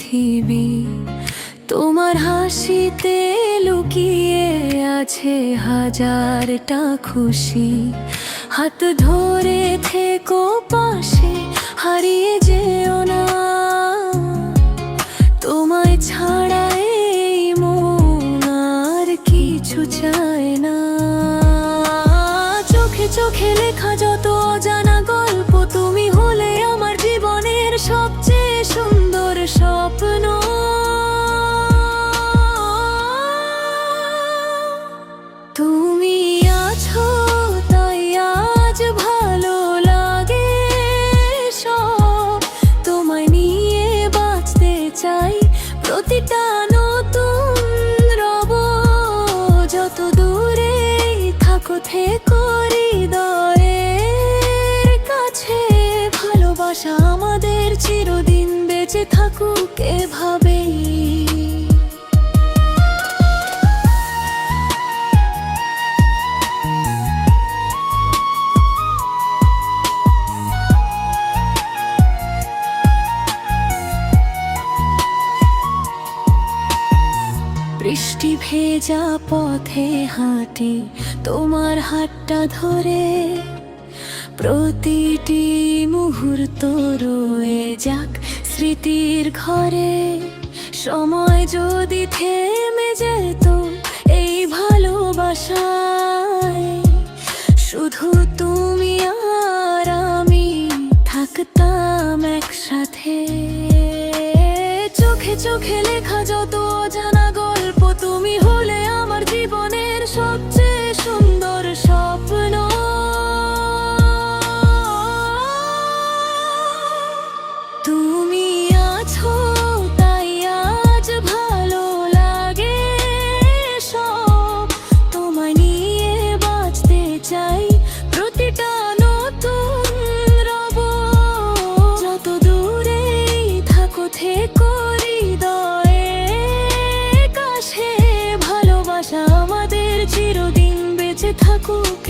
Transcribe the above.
পৃথিবী। তোমার হাসিতে লুকিয়ে আছে হাজারটা খুশি। হাত ধরে থেকো পাশে, হারিয়ে যেও না। তোমায় ছাড়া এই মন আর কিছু চায় না। চোখে চোখে লেখা যত অজানা গল্প, তুমি হলে আমার জীবনের সবচেয়ে সুন্দর স্বপ্ন। তুমি আছো তাই আজ ভালো লাগে সব। তোমায় নিয়ে বাঁচতে চাই, প্রতিটা নতুন রব। যত দূরে থাকো থেকো হৃদয়ের কাছে। ভালোবাসা আমাদের চিরদিন বেঁচে থাকুক এভাবেই। বৃষ্টি ভেজা পথে হাঁটি তোমার হাতটা ধরে। প্রতিটি মুহূর্ত রয়ে যাক স্মৃতির ঘরে। সময় যদি থেমে যেত এই ভালোবাসায়, শুধু তুমি আর আমি থাকতাম একসাথে। চোখে চোখে লেখা যত অজানা গল্প, তুমি হলে আমার জীবনের সবচেয়ে সুন্দর স্বপ্ন। তুমি আছো তাই আজ ভালো লাগে সব। তোমায় নিয়ে বাঁচতে চাই, প্রতিটা নতুন রব। যত দূরেই থাকো থেকো হৃদয়ের কাছে। ভালোবাসা আমাদের চিরদিন বেঁচে থাকুক